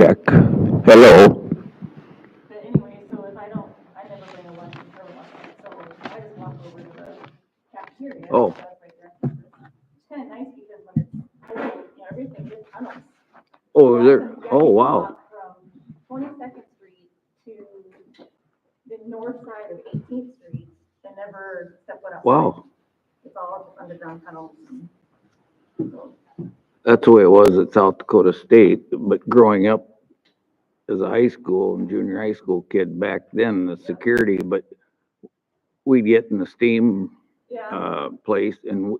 check. Hello. But anyway, so if I don't, I never bring a lunch and throw lunch, so I just walk over to the cafeteria. Oh. That's right there. It's kind of nice because when it's cold, you know, everything is tunnels. Oh, there. Yeah, Oh, you can wow. walk from 22nd Street to the north side of 18th Street and never step foot outside. Wow. It's all just underground tunnels. So, That's the way it was at South Dakota State. But growing up as a high school and junior high school kid back then, the security, but we'd get in the steam yeah. place and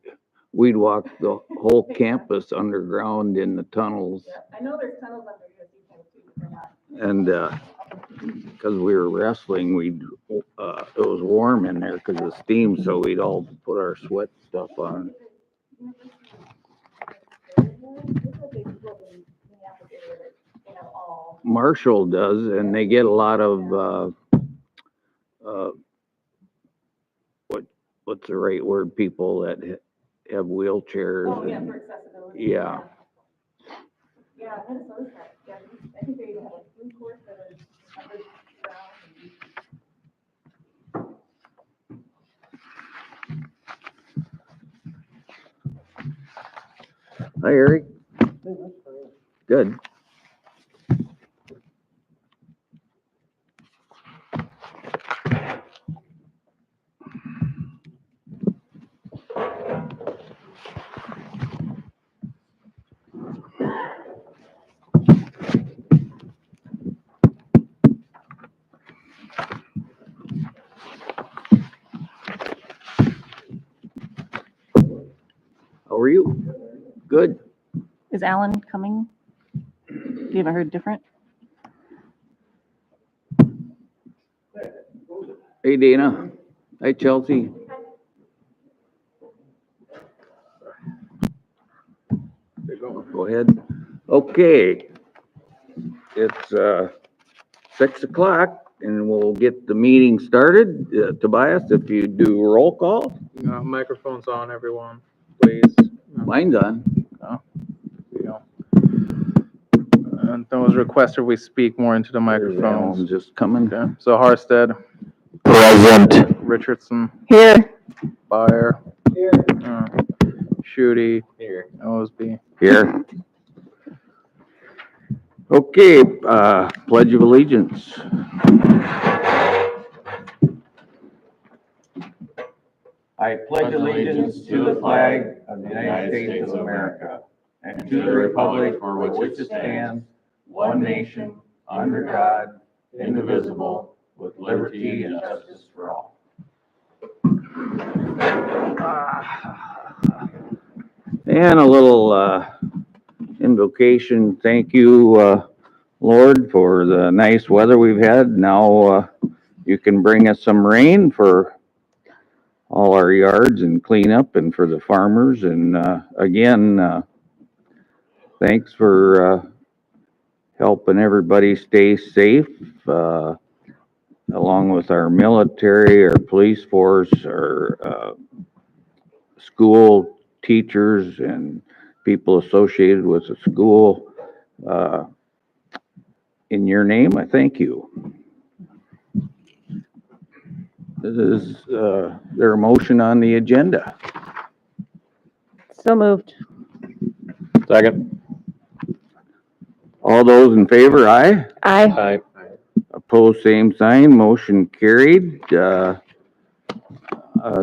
we'd walk the whole campus underground in the tunnels. Yeah, I know there's tunnels under USC too, but they're not. And because we were wrestling, it was warm in there because of the steam, so we'd all put our sweat stuff on. Marshall does, and they get a lot of what's the right word? People that have wheelchairs. Oh, yeah, for accessibility. Yeah. Yeah, Minnesota's got, yeah, I think they even have like food courts that are underground. Hi, Eric. Good. How are you? Good. Is Alan coming? You haven't heard different? Hey, Dana. Hi, Chelsea. Go ahead. Okay. It's 6 o'clock and we'll get the meeting started. Tobias, if you do roll call. Microphone's on, everyone, please. Mine's on. You know. That was requested we speak more into the microphones. I'm just coming. Okay, so Harstead, Present. Richardson, Here. Byer. Here. Shooty. Here. Osby. Here. Okay, Pledge of Allegiance. I pledge allegiance to the flag of the United States of America and to the republic for which it stands, one nation, under God, indivisible, with liberty and justice for all. And a little invocation. Thank you, Lord, for the nice weather we've had. Now you can bring us some rain for all our yards and cleanup and for the farmers. And again, thanks for helping everybody stay safe, along with our military, our police force, our school teachers and people associated with the school. In your name, I thank you. Is there a motion on the agenda? So moved. Second. All those in favor, aye? Aye. Opposed, same sign, motion carried. Is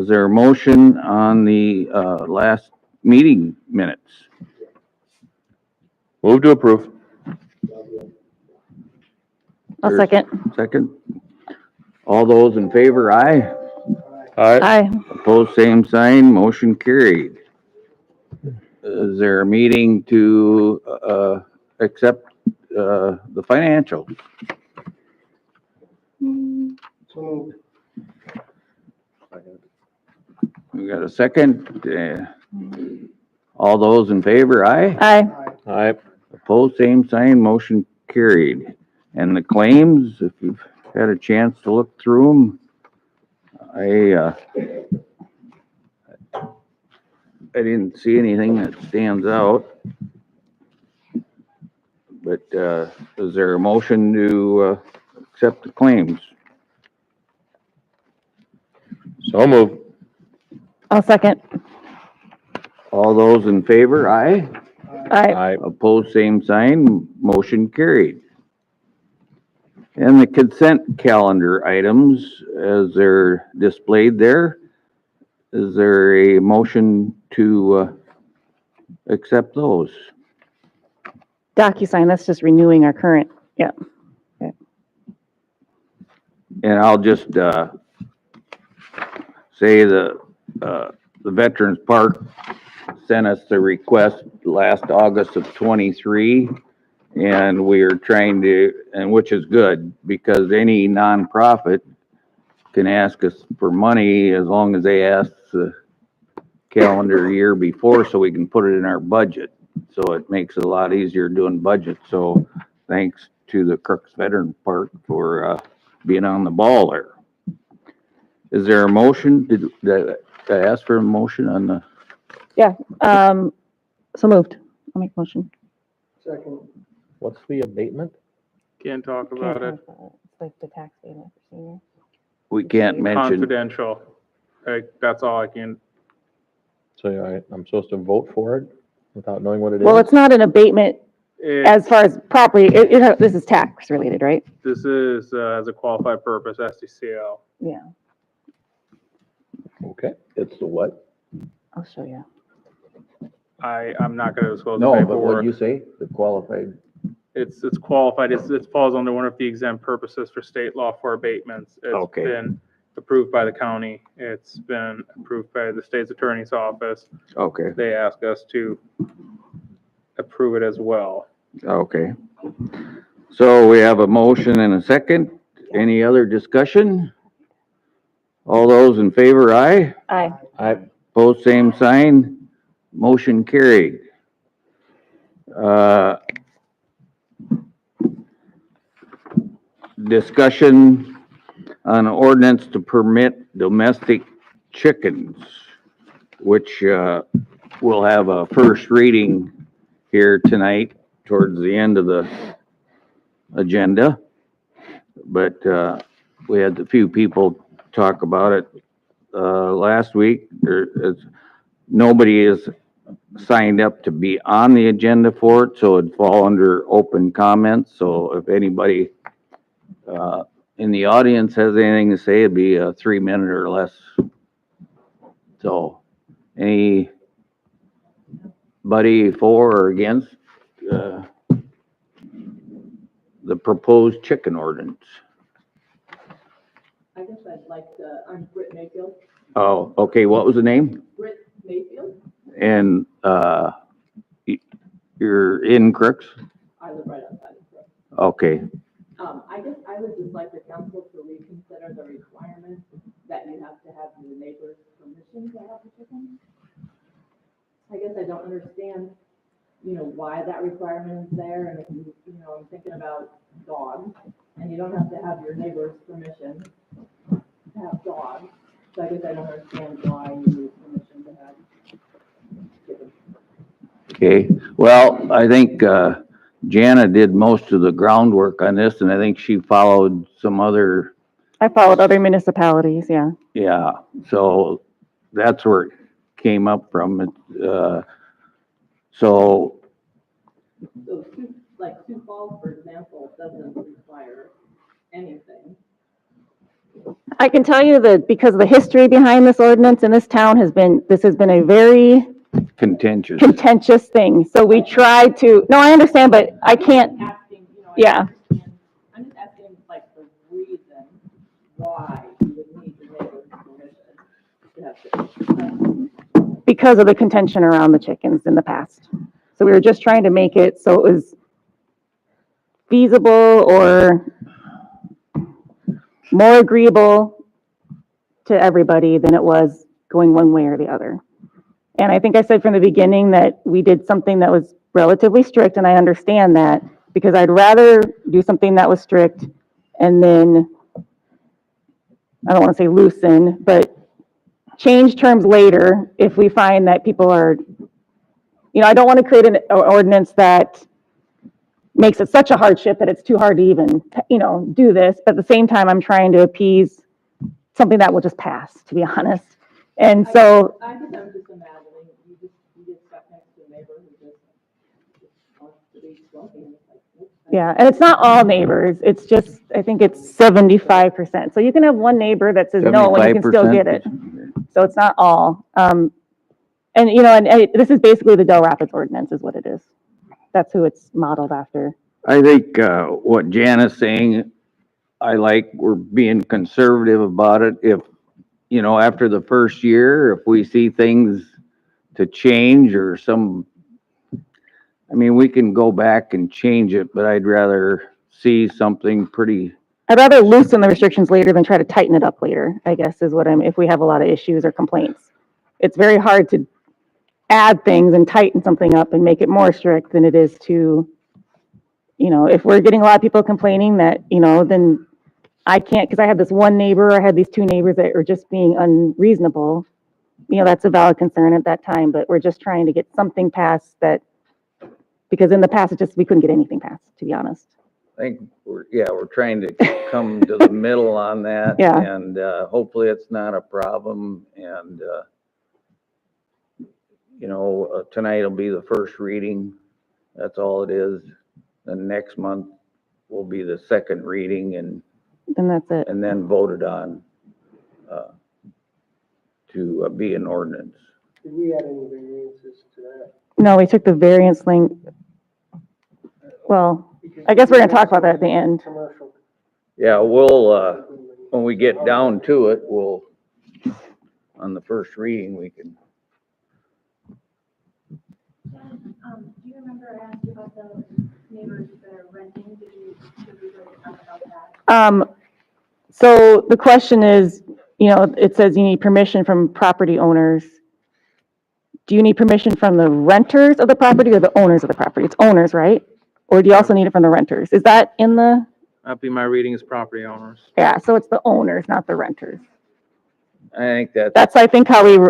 there a motion on the last meeting minutes? Move to approve. I'll second. Second. All those in favor, aye? Aye. Opposed, same sign, motion carried. Is there a meeting to accept the financials? We got a second. All those in favor, aye? Aye. Aye. Opposed, same sign, motion carried. And the claims, if you've had a chance to look through them, I didn't see anything that stands out. But, is there a motion to, accept the claims? So move. I'll second. All those in favor, aye? Aye. Opposed, same sign, motion carried. And the consent calendar items, as they're displayed there, is there a motion to, accept those? DocuSign, that's just renewing our current, yeah. And I'll just, say the Veterans Park sent us the request last August of '23. And we are trying to, and which is good, because any nonprofit can ask us for money as long as they ask the calendar year before, so we can put it in our budget. So it makes it a lot easier doing budget. So thanks to the Crooks Veteran Park for, being on the ball there. Is there a motion? Did I ask for a motion on the, So moved. I'll make a motion. What's the abatement? Can't talk about it. It's like the tax payment for seniors. we can't mention, Confidential. That's all I can, So I'm supposed to vote for it without knowing what it is? Well, it's not an abatement it- as far as property, this is tax related, right? this is, as a qualified purpose, SDCL. Yeah, Okay, it's the what? I'll show you. I'm not gonna disclose the no, but paperwork. what'd you say? The qualified? It's qualified, it falls under one of the exempt purposes for state law for abatements. Okay. It's been approved by the county, it's been approved by the state's attorney's office. Okay, They ask us to approve it as well. okay. So we have a motion and a second. Any other discussion? All those in favor, aye? Aye. Opposed, same sign. Motion carried. Discussion on ordinance to permit domestic chickens, which, will have a first reading here tonight towards the end of the agenda. But, we had a few people talk about it, last week. Nobody is signed up to be on the agenda for it, so it'd fall under open comments. So if anybody, in the audience has anything to say, it'd be a 3-minute or less. So, anybody for or against, the proposed chicken ordinance? I guess I'd like to, I'm Britt Mayfield. Oh, okay, what was the name? Britt Mayfield, And, you're in Crooks? I live right outside of Brooks. Okay, I guess I would just like the council to reconsider the requirement that you have to have your neighbor's permission to have the chicken. I guess I don't understand, why that requirement is there, and if I'm thinking about dogs, and you don't have to have your neighbor's permission to have dogs. So I guess I don't understand why you need permission to have chickens. okay. Well, I think, Jana did most of the groundwork on this, and I think she followed some other, I followed other municipalities, yeah. yeah, so that's where it came up from. So, So Sioux Falls, for example, doesn't require anything. I can tell you that because of the history behind this ordinance in this town this has been a very contentious. contentious thing. So we tried to, no, I understand, but I can't, Asking, Yeah. I'm just asking the reason why you would need your neighbor's permission to have chickens. because of the contention around the chickens in the past. So we were just trying to make it so it was feasible or more agreeable to everybody than it was going one way or the other. And I think I said from the beginning that we did something that was relatively strict, and I understand that, because I'd rather do something that was strict and then, I don't want to say loosen, but change terms later if we find that people are, I don't want to create an ordinance that makes it such a hardship that it's too hard to even, do this. But at the same time, I'm trying to appease something that will just pass, to be honest. And so, I guess I'm just imagining, you get stuck next to a neighbor who just wants to be smoking, and it's like, oops. yeah, and it's not all neighbors. It's just, I think it's 75%. So you can have one neighbor that says no, and you can still get it. 75%? So it's not all. And, this is basically the Del Rapids ordinance is what it is. That's who it's modeled after. I think, what Jan is saying, I like, we're being conservative about it. If, after the first year, if we see things to change or we can go back and change it, but I'd rather see something pretty, I'd rather loosen the restrictions later than try to tighten it up later, I guess is if we have a lot of issues or complaints. It's very hard to add things and tighten something up and make it more strict than it is to, if we're getting a lot of people complaining that, then I can't, because I had this one neighbor, I had these two neighbors that are just being unreasonable. That's a valid concern at that time, but we're just trying to get something passed because in the past, we couldn't get anything passed, to be honest. I think we're trying to come to the middle on that. Yeah. And, hopefully it's not a problem. And, tonight will be the first reading. That's all it is. Then next month will be the second reading and That's it. then voted on, to be an ordinance. Did we add any variances to that? No, we took the variance link. Well, I guess we're gonna talk about that at the end. Commercial. Yeah, we'll, when we get down to it, on the first reading, we can. Do you remember I asked you about the neighbors that are renting? Did we really talk about that? So the question is, it says you need permission from property owners. Do you need permission from the renters of the property or the owners of the property? It's owners, right? Or do you also need it from the renters? Is that in the, That'd be my reading as property owners. yeah, so it's the owners, not the renters. I think That's, I think, I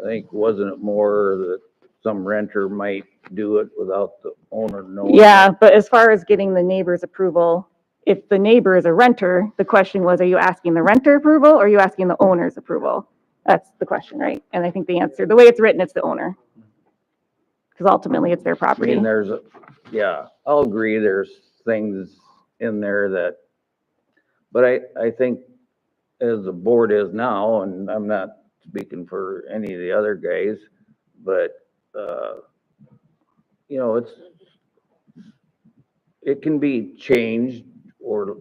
think, wasn't it more that some renter might do it without the owner knowing? yeah, but as far as getting the neighbor's approval, if the neighbor is a renter, the question was, are you asking the renter approval or are you asking the owner's approval? That's the question, right? And I think the answer, the way it's written, it's the owner. Because ultimately it's their I property. mean, I'll agree, there's things in there that, but I think as the board is now, and I'm not speaking for any of the other guys, but, it can be changed or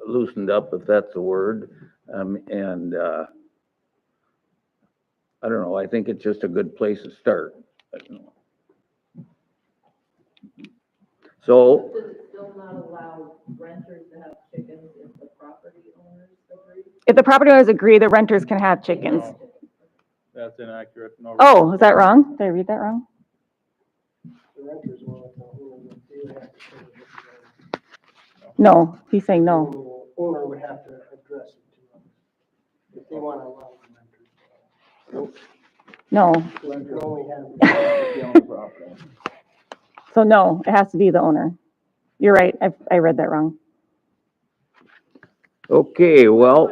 loosened up, if that's the word. And, I don't know, I think it's just a good place to start. I don't know. So, Does it still not allow renters to have chickens if the property owners agree? If the property owners agree, the renters can have chickens. No, that's inaccurate. No. Oh, is that wrong? Did I read that wrong? The renters want to, they would have to. No, he's saying no. The owner would have to address it to them if they want to allow the renters. No. So you can only have. So no, it has to be the owner. You're right. I read that wrong. okay, well,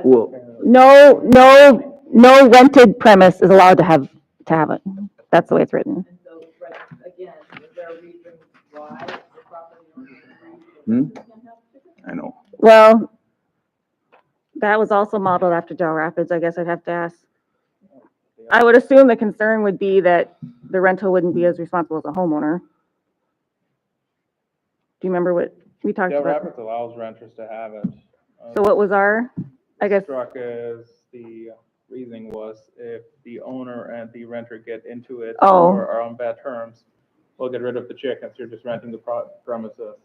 No rented premise is allowed to have it. That's the way it's written. And so, right, again, is there a reason why the property owners agree Hmm? that renters can have chickens? I know. Well, that was also modeled after Del Rapids, I guess I'd have to ask. I would assume the concern would be that the rental wouldn't be as responsible as a homeowner. Do you remember what we talked Del about? Rapids allows renters to have it. So what was our, I guess, Struck as the reasoning was if the owner and the renter get into it Oh. or are on bad terms, we'll get rid of the chickens. You're just renting the premises.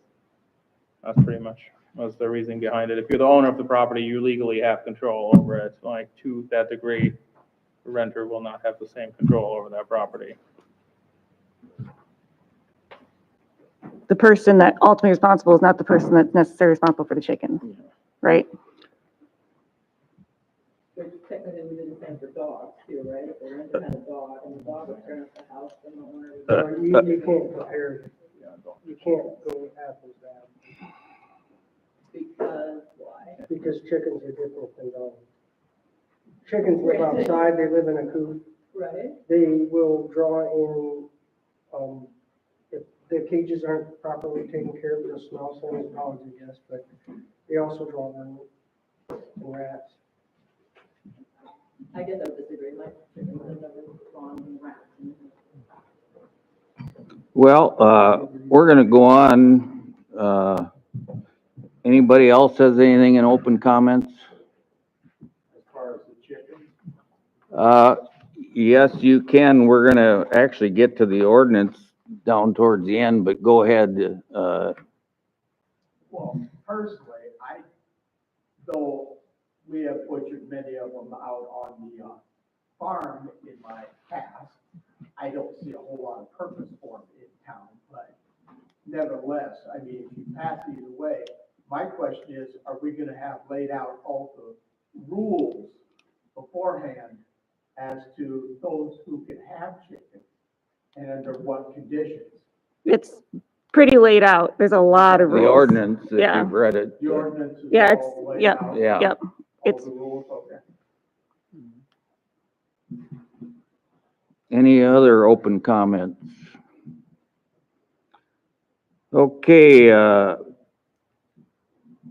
That's pretty much was the reasoning behind it. If you're the owner of the property, you legally have control over it. Like to that degree, the renter will not have the same control over that property. the person that ultimately responsible is not the person that's necessarily responsible for the chicken, right? Which technically we do the same for dogs too, right? If the renter had a dog and the dog was tearing up the house, then the owner would. You can't compare, You can't go apples to apples, Because why? because chickens are different than dogs. Chickens live outside, they live in a coop, Right? they will draw in, if the cages aren't properly taken care of, they'll smell, same as dogs, I guess, but they also draw in rats. I guess I would disagree, like, chickens have never gone rats. Well, we're gonna go on. Anybody else has anything in open comments? As far as the chicken? Yes, you can. We're gonna actually get to the ordinance down towards the end, but go ahead. Well, personally, though we have butchered many of them out on the farm in my past, I don't see a whole lot of purpose for them in town, but nevertheless, I mean, if you pass either way, my question is, are we gonna have laid out all the rules beforehand as to those who can have chicken and under what conditions? It's pretty laid out. There's a lot of The rules. ordinance, if Yeah. you've read it. The ordinance is Yeah, all laid yep, out, Yeah. Yep. all It's, the rules, okay. Any other open comments? Okay,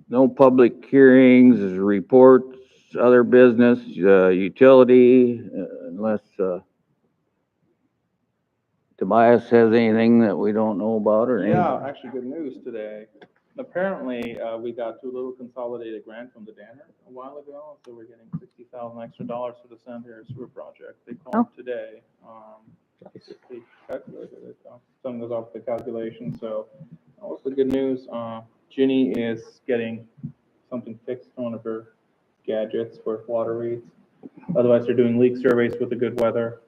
no public hearings, reports, other business, utility, unless, Tobias has anything that we don't know about or anything? Yeah, actually, good news today. Apparently, we got two little consolidated grant from the Danner a while ago, so we're getting $60,000 extra to send here sewer project. They called today. They calculated it, sending us off the calculation, so what's the good news? Ginny is getting something fixed on one of her gadgets for water reads. Otherwise, they're doing leak surveys with the good weather.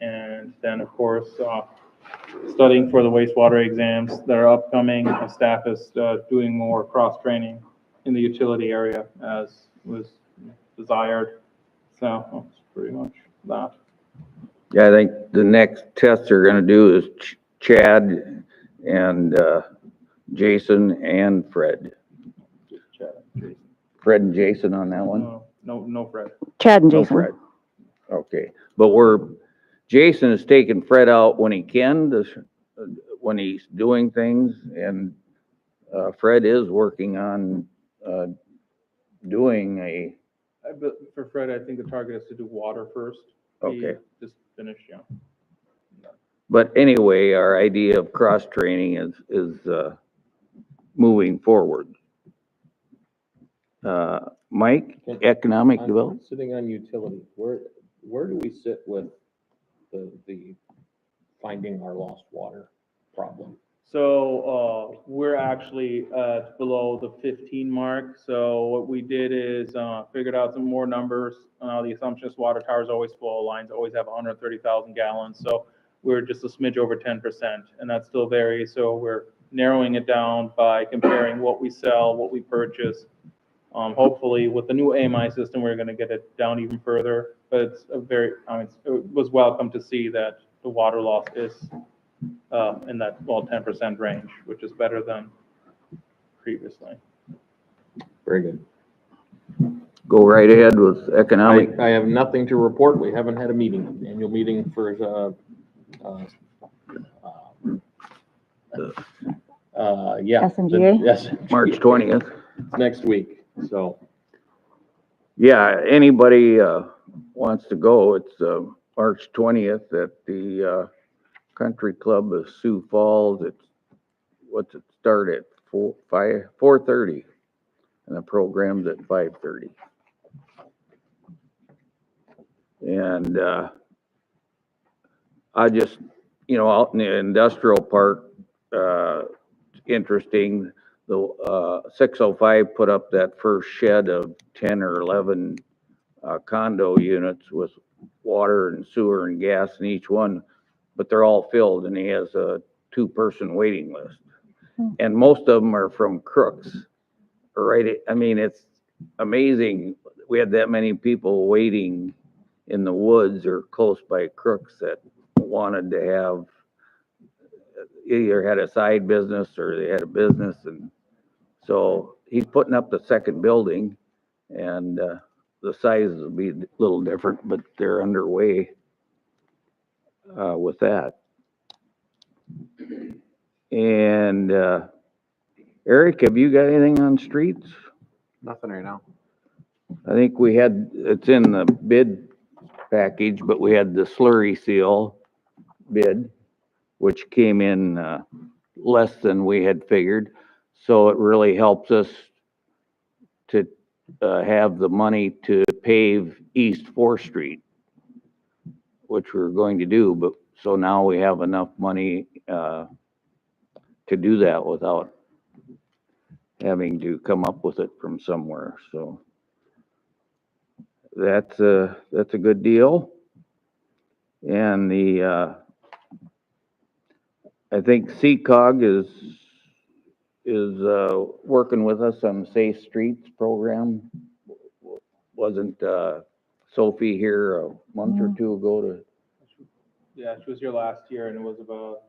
And then, of course, studying for the wastewater exams that are upcoming. The staff is doing more cross-training in the utility area as was desired. So that's pretty much that. Yeah, I think the next test they're gonna do is Chad and, Jason and Fred. Just chat. Jason. Fred and Jason on that one? No, Fred. Chad and No, Jason. Fred. Okay, but Jason is taking Fred out when he can, when he's doing things, and, Fred is working on, doing But for Fred, I think the target is to do water first. He Okay. just finished, yeah. but anyway, our idea of cross-training is moving forward. Mike, economic I'm development? Sitting on utility, where do we sit with the finding our lost water problem? So, we're actually, below the 15 mark. So what we did is, figured out some more numbers. The assumption is water towers always full, lines always have 130,000 gallons. So we're just a smidge over 10%, and that still varies. So we're narrowing it down by comparing what we sell, what we purchase. Hopefully with the new AMI system, we're gonna get it down even further. But it's it was welcome to see that the water loss is in that, 10% range, which is better than previously. Very good. Go right ahead with economic. I have nothing to report. We haven't had a meeting, annual meeting for, yeah. SNGA? Yes. March 20th. Next week, so. Yeah, anybody, wants to go, it's, March 20th at the, Country Club of Sioux Falls. What's it start at? 4:30, and the program's at 5:30. And, I just, out in the industrial park, interesting, the, 605 put up that first shed of 10 or 11, condo units with water and sewer and gas in each one, but they're all filled, and he has a 2-person waiting list. And most of them are from Crooks, right? I mean, it's amazing. We had that many people waiting in the woods or close by Crooks that wanted to have, either had a side business or they had a business, and so he's putting up the second building, and, the size will be a little different, but they're underway, with that. And, Eric, have you got anything on streets? Nothing right now. I think we had, it's in the bid package, but we had the slurry seal bid, which came in, less than we had figured. So it really helps us to, have the money to pave East Fourth Street, which we're going to do, but, so now we have enough money, to do that without having to come up with it from somewhere, so. That's a good deal. And the, I think CCOG is working with us on the Safe Streets program. Wasn't, Sophie here a month or two ago to, Yeah, she was here last year, and it was about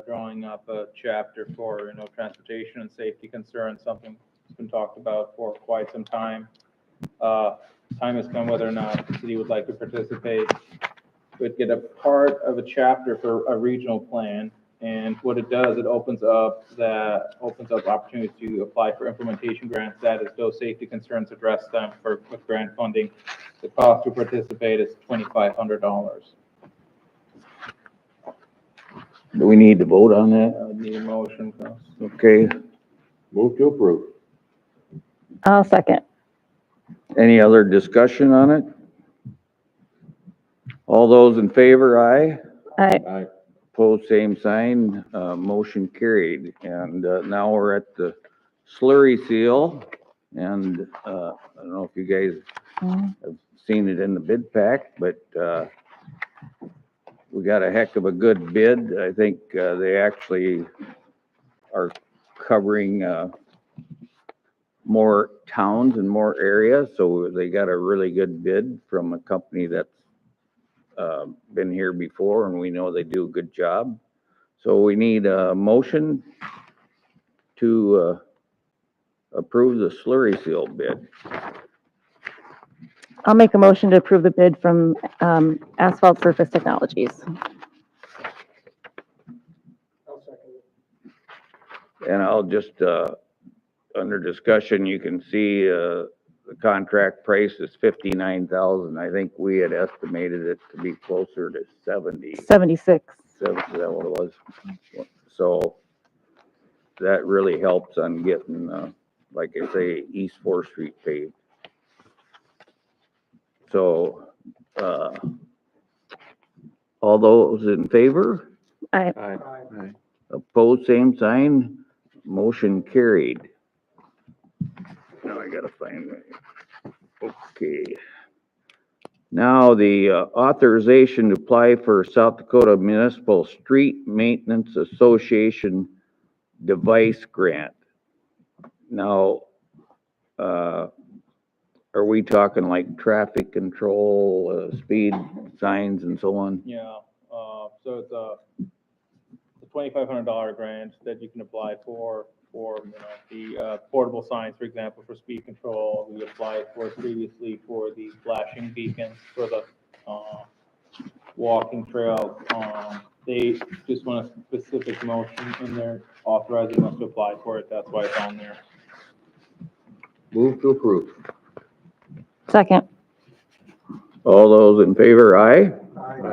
drawing up a chapter for, transportation and safety concerns, something that's been talked about for quite some time. Time has come whether or not the city would like to participate. We'd get a part of a chapter for a regional plan, and what it does, it opens up opportunities to apply for implementation grants. That is, those safety concerns, address them with grant funding. The cost to participate is $2,500. do we need to vote on that? I would need a motion, Chris. Okay, Move to approve. I'll second. any other discussion on it? All those in favor, aye. I, Opposed, same sign, motion carried. And, now we're at the slurry seal. And, I don't know if you guys have seen it in the bid pack, but, we got a heck of a good bid. I think, they actually are covering, more towns and more areas, so they got a really good bid from a company that's, been here before, and we know they do a good job. So we need a motion to, approve the slurry seal bid. I'll make a motion to approve the bid from Asphalt Surface Technologies. I'll second it. And I'll just, under discussion, you can see, the contract price is 59,000. I think we had estimated it to be closer to 70. 76. Is that what it was? So that really helps on getting, like I say, East Fourth Street paved. So, all those in favor? I, Aye. Opposed, same sign, motion carried. Now I gotta find it. Okay. Now the authorization to apply for South Dakota Municipal Street Maintenance Association device grant. Now, are we talking like traffic control, speed signs and so on? Yeah, so it's a $2,500 grant that you can apply for the portable signs, for example, for speed control. We applied for it previously for the flashing beacons for the walking trail. They just want a specific motion in there authorizing us to apply for it. That's why it's on there. Move to approve. second. All those in favor, aye.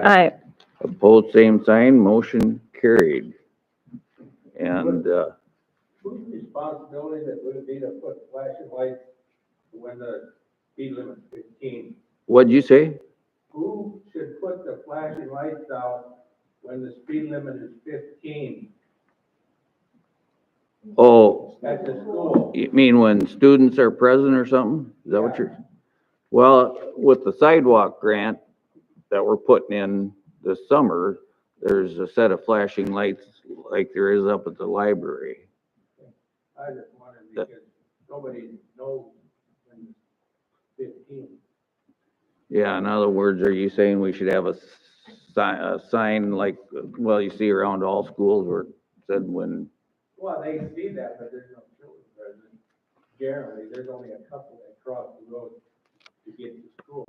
I, Opposed, same sign, motion carried. And, Whose responsibility that would it be to put flashing lights when the speed limit's 15? what'd you say? Who should put the flashing lights out when the speed limit is 15 Oh, at the school? you mean when students are present or something? Is that what you're? Well, with the sidewalk grant that we're putting in this summer, there's a set of flashing lights like there is up at the library. I just wondered because nobody knows when it's 15. Yeah, in other words, are you saying we should have a sign like, well, you see around all schools where it said when, Well, they see that, but there's no children present. Generally, there's only a couple that cross the road to get to school.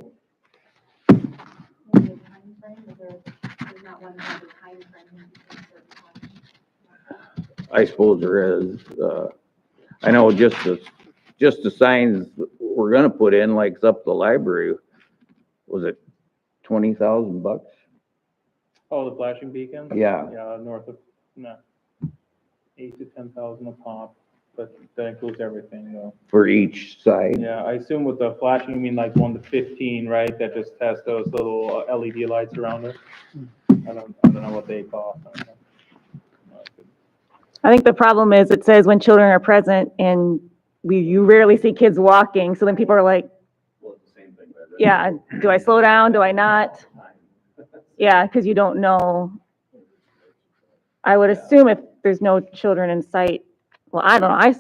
Maybe a time frame, is there's not one that has a time frame between certain times. I suppose there is, I know just the signs we're gonna put in, like it's up the library, was it $20,000? Oh, the flashing beacons? Yeah. Yeah, north of, no, 8 to 10,000 a pop, but that includes everything though. For each side. Yeah, I assume with the flashing, you mean like 1 to 15, right? That just has those little LED lights around it? I don't know what they cost. I don't know. I think the problem is it says when children are present and you rarely see kids walking. So then people are like, yeah, do I slow down? Do I not? Yeah, because you don't know. I would assume if there's no children in sight, well, I don't know. I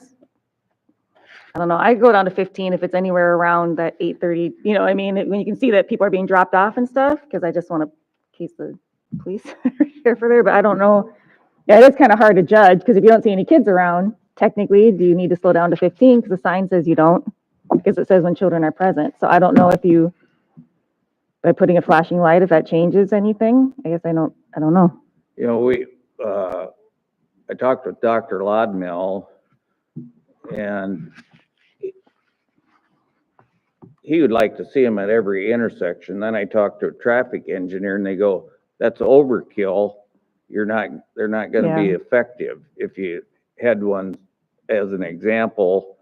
don't know. I go down to 15 if it's anywhere around that 8:30, you know, what I mean, when you can see that people are being dropped off and stuff, because I just want to, in case the police are here for there, but I don't know. Yeah, it is kind of hard to judge, because if you don't see any kids around, technically, do you need to slow down to 15? Because the sign says you don't, because it says when children are present. So I don't know if you, by putting a flashing light, if that changes anything. I guess I don't know. You know, I talked with Dr. Lodmill, and he would like to see them at every intersection. Then I talked to a traffic engineer, and they go, that's overkill. They're not gonna be Yeah. effective. If you had one, as an example,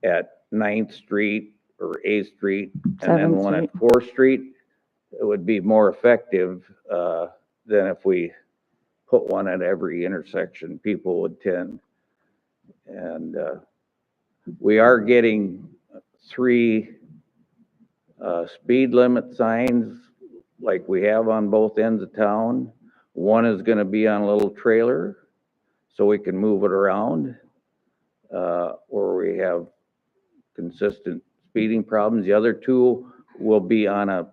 at 9th Street or 8th Street, and then 7th one at 4th Street, it would be more effective, than if we put one at every intersection people would tend. And, we are getting 3, speed limit signs like we have on both ends of town. One is gonna be on a little trailer, so we can move it around, where we have consistent speeding problems. The other 2 will be on a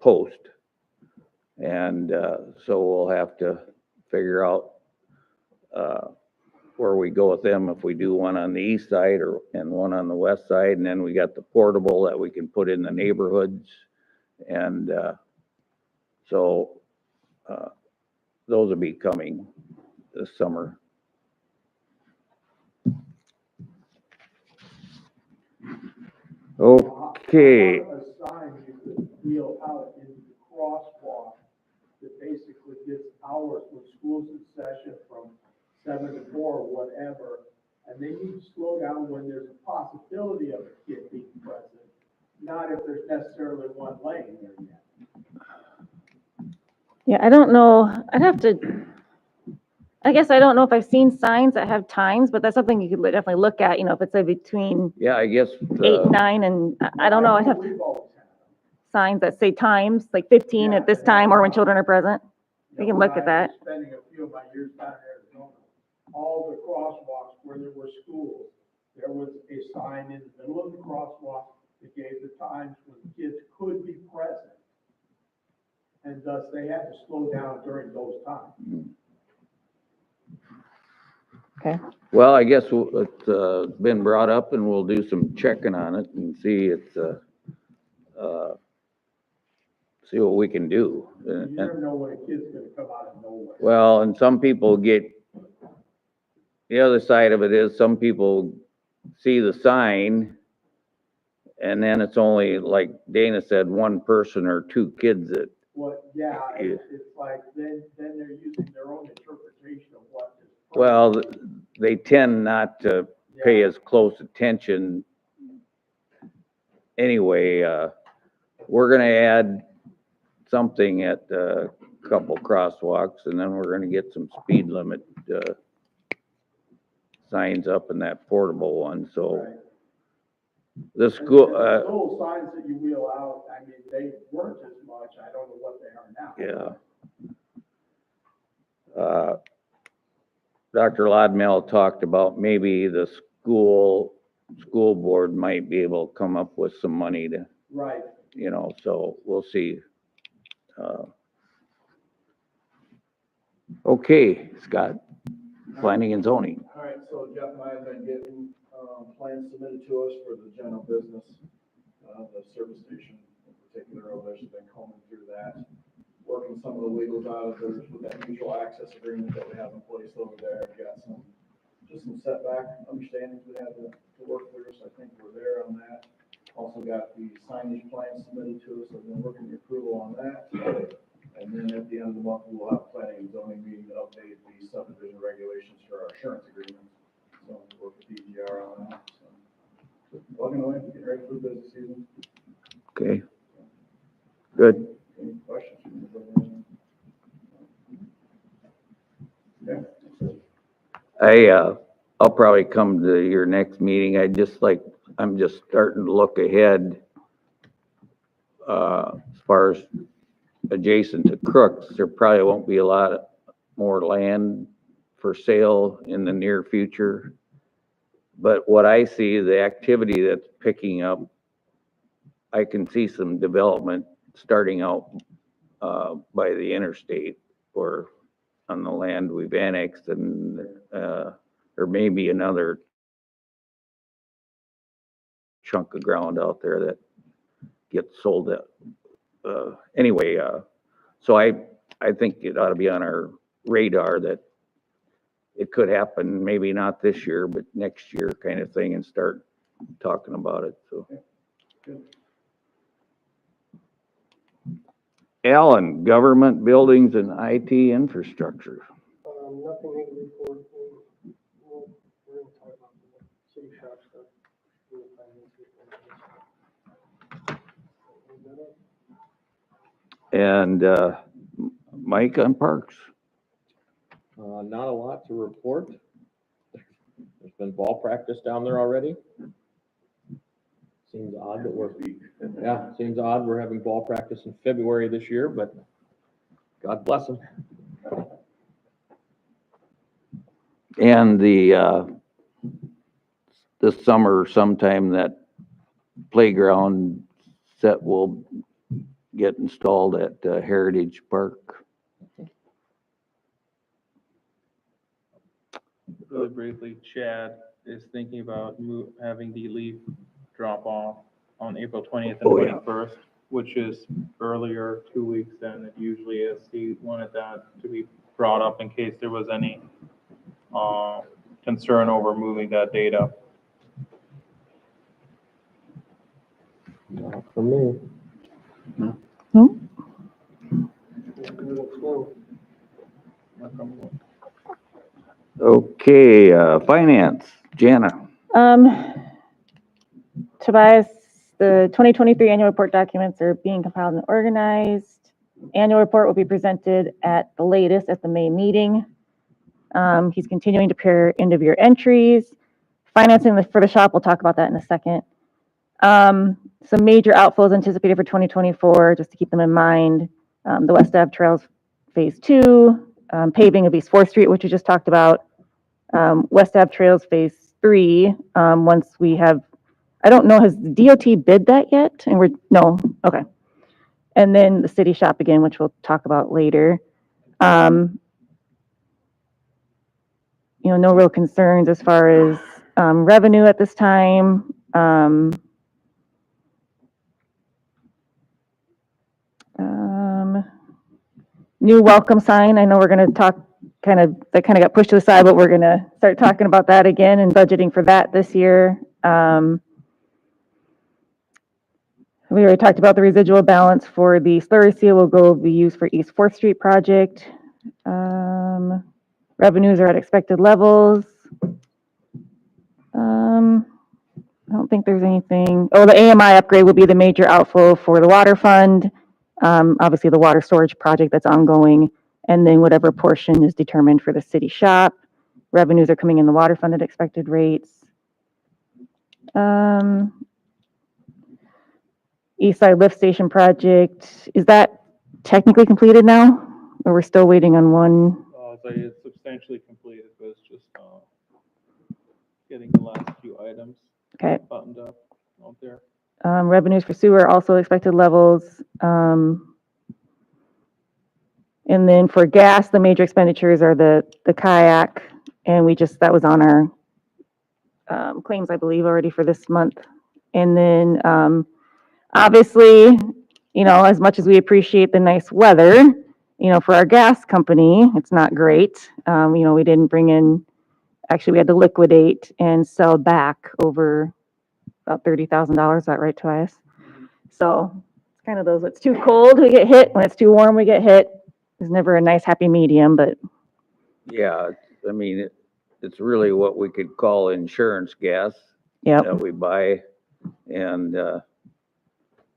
post. And, so we'll have to figure out, where we go with them, if we do one on the east side and one on the west side. And then we got the portable that we can put in the neighborhoods. And, so, those will be coming this summer. Okay, A sign you could wheel out in the crosswalk that basically gives hours when school's in session from 7 to 4 or whatever. And they need to slow down when there's a possibility of a kid being present, not if there's necessarily one lane there yet. Yeah, I don't know. I guess I don't know if I've seen signs that have times, but that's something you could definitely look at, you know, if it's between yeah, I guess, 8 and 9, and I don't know. I'd have We've always had them. signs that say times, like 15 at this time, or when children are present. We can look at that. Spending a few of my years down in Arizona, all the crosswalks where there were schools, there was a sign in the middle of the crosswalk that gave the times when kids could be present. And thus they had to slow down during those times. Okay. well, I guess it's, been brought up, and we'll do some checking on it and see see what we can do. You never know when a kid's gonna come out of nowhere. Well, and some people get, the other side of it is, some people see the sign, and then it's only, like Dana said, 1 person or 2 kids that, What, yeah, it's like, then they're using their own interpretation of what is. well, they tend not to pay as close attention. Anyway, we're gonna add something at a couple crosswalks, and then we're gonna get some speed limit, signs up in that portable one, so. Right. The school, The little signs that you wheel out, I mean, they weren't as much, I don't know what they are now. yeah. Dr. Lodmell talked about maybe the school board might be able to come up with some money to, Right, you know, so we'll see. Okay, Scott, planning and zoning. All right, so Jeff and I have been getting, plans submitted to us for the general business, the service station in particular, over there, she's been combing through that, working some of the legals out of there with that mutual access agreement that we have in place over there. We've got some, just some setback understandings we had to work through, so I think we're there on that. Also got the signage plan submitted to us, so we've been working the approval on that. And then at the end of the month, we'll have a planning and zoning meeting to update the subdivision regulations for our insurance agreement. So we'll work with DGR on that, so. Plugging away, getting ready for the business season. Okay. Good. Any questions? Yeah. I'll probably come to your next meeting. I'm just starting to look ahead. As far as adjacent to Crooks, there probably won't be a lot more land for sale in the near future. But what I see, the activity that's picking up, I can see some development starting out by the interstate or on the land we've annexed, and there may be another chunk of ground out there that gets sold at, anyway, so I think it ought to be on our radar that it could happen, maybe not this year, but next year kind of thing, and start talking about it, so. Alan, government buildings and IT infrastructure. Nothing new to report. We're gonna talk about the city shop stuff. And Mike on parks. Not a lot to report. There's been ball practice down there already. Seems odd that we're having ball practice in February this year, but God bless them. And this summer sometime that playground set will get installed at Heritage Park. Really briefly, Chad is thinking about having the leaf drop off on April 20th and Oh, yeah. 21st, which is earlier 2 weeks than it usually is. He wanted that to be brought up in case there was any concern over moving that date up. Not for me. Okay, finance, Jana. Tobias, the 2023 annual report documents are being compiled and organized. Annual report will be presented at the latest at the May meeting. He's continuing to prepare end of year entries. Financing for the shop, we'll talk about that in a second. Some major outflows anticipated for 2024, just to keep them in mind. The West Ave Trails Phase 2, paving of East 4th Street, which we just talked about. West Ave Trails Phase 3, once we have, I don't know, has the DOT bid that yet? No, okay. And then the city shop again, which we'll talk about later. No real concerns as far as revenue at this time. New welcome sign. I know we're going to talk that kind of got pushed to the side, but we're going to start talking about that again and budgeting for that this year. We already talked about the residual balance for the slurry seal will be used for East 4th Street project. Revenues are at expected levels. I don't think there's anything. Oh, the AMI upgrade will be the major outflow for the water fund. Obviously the water storage project that's ongoing, and then whatever portion is determined for the city shop. Revenues are coming in the water fund at expected rates. East Side Lift Station project, is that technically completed now? Or we're still waiting on one? It's substantially completed, but it's just getting the last few items Okay. buttoned up out there. Revenues for sewer also expected levels. And then for gas, the major expenditures are the kayak, and that was on our claims, I believe, already for this month. And then, obviously, as much as we appreciate the nice weather, for our gas company, it's not great. We didn't bring in, actually, we had to liquidate and sell back over about $30,000. Is that right, Tobias? So it's kind of those, when it's too cold, we get hit. When it's too warm, we get hit. There's never a nice happy medium, but Yeah, I mean, it's really what we could call insurance gas yeah. that we buy. And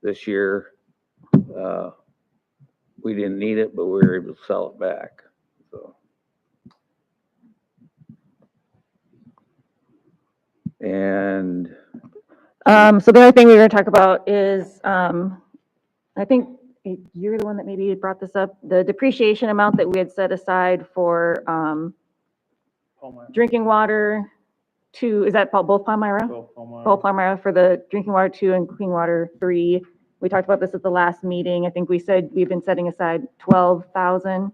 this year, we didn't need it, but we were able to sell it back, so. And So the other thing we were gonna talk about is, I think you're the one that maybe brought this up, the depreciation amount that we had set aside for, drinking water is that both Palmyra? Both Palmyra for the drinking water 2 and clean water 3. We talked about this at the last meeting. I think we said we've been setting aside 12,000.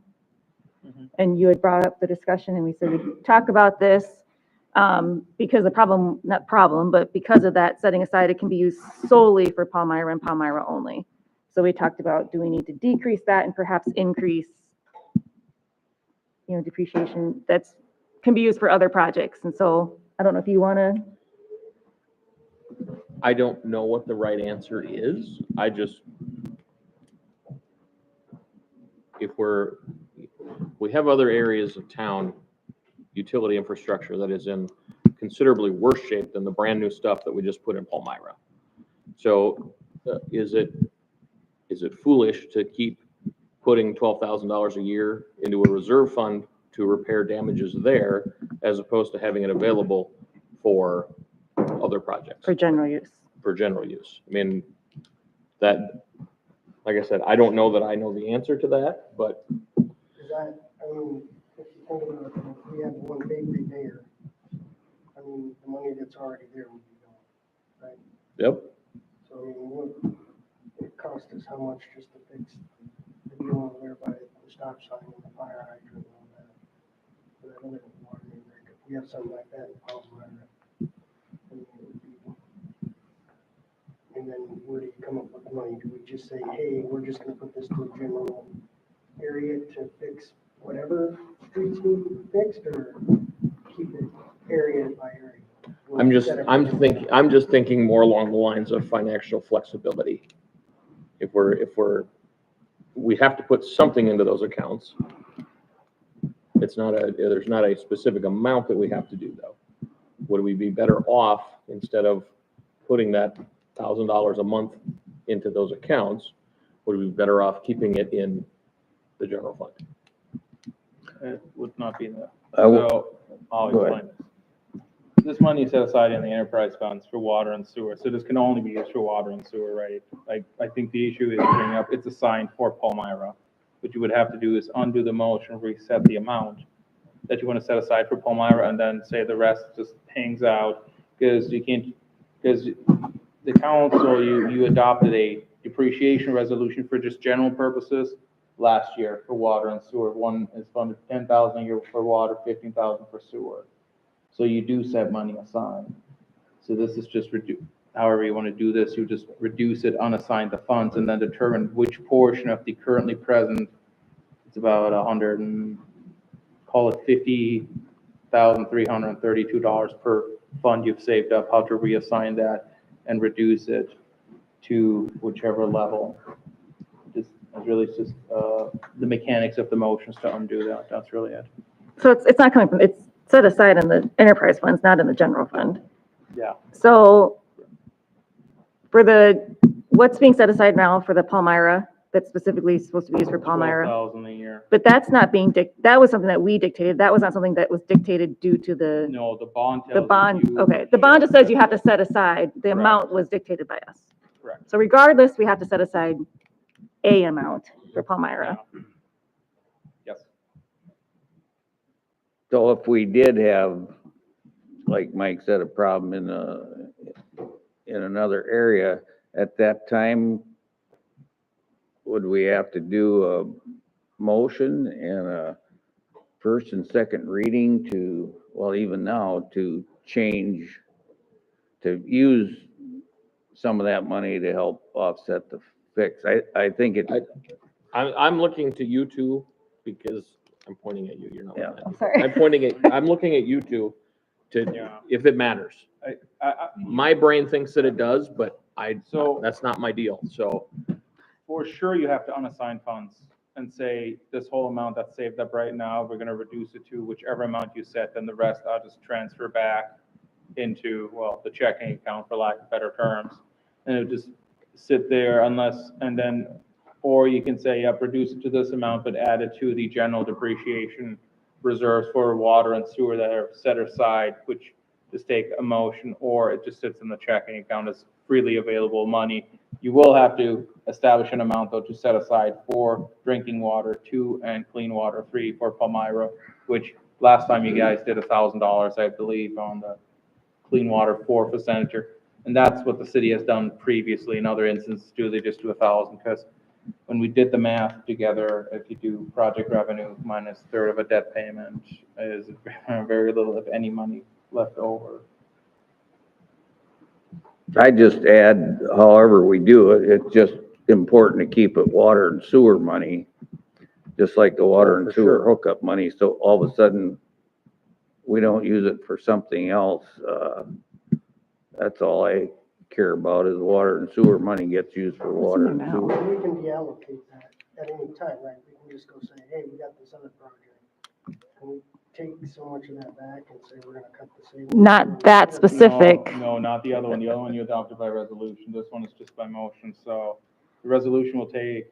Mhm. And you had brought up the discussion and we said we'd talk about this. Because not problem, but because of that setting aside, it can be used solely for Palmyra and Palmyra only. So we talked about, do we need to decrease that and perhaps increase, depreciation can be used for other projects. And so I don't know if you want to. I don't know what the right answer is. We have other areas of town, utility infrastructure that is in considerably worse shape than the brand new stuff that we just put in Palmyra. So is it foolish to keep putting $12,000 a year into a reserve fund to repair damages there as opposed to having it available for other projects? For general use. For general use. I mean, that, like I said, I don't know that I know the answer to that, but Is that, I mean, if you think about it, if we have one big repair, I mean, the money that's already there would be gone, right? yep. So, I mean, it cost us how much just to fix the deal over there by the stop sign and the fire hydrant and all that? For that other water main break, if we have something like that in Palmyra, I mean, it would be. And then where do you come up with the money? Do we just say, hey, we're just gonna put this to a general area to fix whatever streets need fixed, or keep it area by area? I'm just thinking more along the lines of financial flexibility. If we have to put something into those accounts. There's not a specific amount that we have to do though. Would we be better off, instead of putting that $1,000 a month into those accounts, would we be better off keeping it in the general fund? It would not be that. w- So I'll go ahead. explain this. This money is set aside in the enterprise funds for water and sewer. So this can only be used for water and sewer, right? I think the issue is bringing up, it's assigned for Palmyra. What you would have to do is undo the motion, reset the amount that you want to set aside for Palmyra, and then say the rest just hangs out, because the council, you adopted a depreciation resolution for just general purposes last year for water and sewer. One is funded 10,000 a year for water, 15,000 for sewer. So you do set money aside. So this is just however you want to do this, you just reduce it, unassign the funds, and then determine which portion of the currently present, it's about call it $50,332 per fund you've saved up, how to reassign that and reduce it to whichever level. It's really just the mechanics of the motions to undo that. That's really it. So it's not coming from, it's set aside in the enterprise funds, not in the general fund. Yeah. So for what's being set aside now for the Palmyra, that's specifically supposed to be used for Palmyra. 12,000 a year. But that's not that was something that we dictated. That was not something that was dictated due to the No, the bond tells the bond. you. Okay, the bond just says you have to set aside. The Correct. amount was dictated by us. Correct. So regardless, we have to set aside a amount for Palmyra. Yeah. Yes. So if we did have, like Mike said, a problem in another area, at that time, would we have to do motion and a first and second reading to, well, even now, to change, to use some of that money to help offset the fix. I think it, I'm looking to you two because I'm pointing at you, you're not. Yeah. looking at me. I'm sorry. I'm looking at you two to, Yeah. if it matters. I, My brain thinks that it does, but So- that's not my deal, so. for sure you have to unassign funds and say, this whole amount that's saved up right now, we're gonna reduce it to whichever amount you set, then the rest I'll just transfer back into, well, the checking account, for lack of better terms. And it'll just sit there unless, and then, or you can say, yep, reduce it to this amount, but add it to the general depreciation reserves for water and sewer that are set aside, which just take a motion, or it just sits in the checking account as freely available money. You will have to establish an amount though to set aside for drinking water, 2, and clean water, 3 for Palmyra, which last time you guys did $1,000, I believe, on the clean water for Center. And that's what the city has done previously. In other instances, they just do 1,000? Because when we did the math together, if you do project revenue minus third of a debt payment, is very little, if any, money left over. I just add, however we do it, it's just important to keep it water and sewer money, just like the water and For sewer sure. hookup money, so all of a sudden, we don't use it for something else. That's all I care about is water and sewer money gets used for water and sewer. And we can deallocate that at any time, right? We can just go say, hey, we got this other project. Can we take so much of that back and say we're gonna cut the savings? Not that specific. No, not the other one. The other one you adopted by resolution. This one is just by motion. So the resolution will take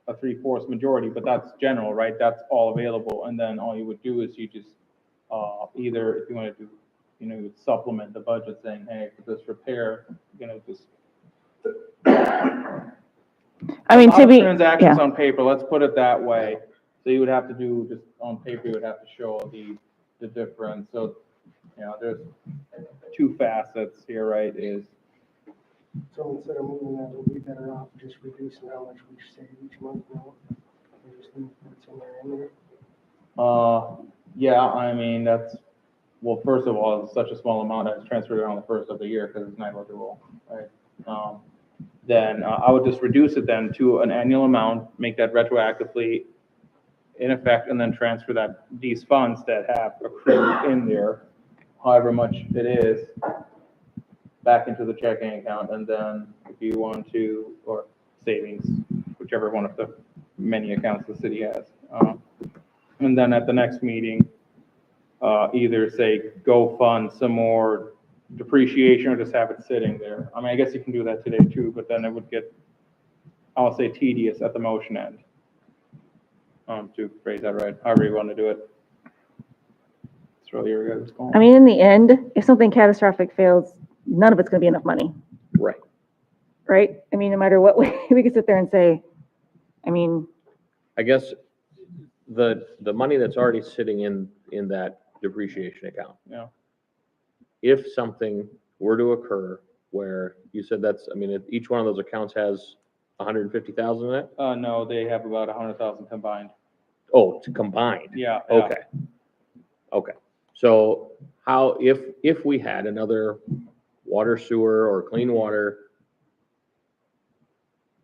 a 3/4 majority, but that's general, right? That's all available. And then all you would do is you just, either if you want to do, you would supplement the budget saying, hey, for this repair, just. I mean, A lot to of be, transactions yeah. on paper, let's put it that way. So you would have to do, just on paper, you would have to show the difference. So, there's 2 facets here, right, is, So instead of moving that, we'll be better off just reducing how much we save each month now. We just need to put somewhere in there. yeah, I mean, well, first of all, it's such a small amount that it's transferred on the first of the year because it's negligible, right? Then I would just reduce it then to an annual amount, make that retroactively in effect, and then transfer these funds that have accrued in there, however much it is, back into the checking account. And then if you want to, or savings, whichever one of the many accounts the city has. And then at the next meeting, either say, go fund some more depreciation or just have it sitting there. I mean, I guess you can do that today too, but then it would get, I'll say, tedious at the motion end. To phrase that right, however you want to do it. It's really your guys' call. I mean, in the end, if something catastrophic fails, none of it's gonna be enough money, Right. right? I mean, no matter what way, we could sit there and say, I mean, I guess the money that's already sitting in that depreciation account. Yeah. If something were to occur where you said I mean, each one of those accounts has 150,000 in it? No, they have about 100,000 combined. Oh, to combined. Yeah. Okay. Okay. So how, if we had another water, sewer, or clean water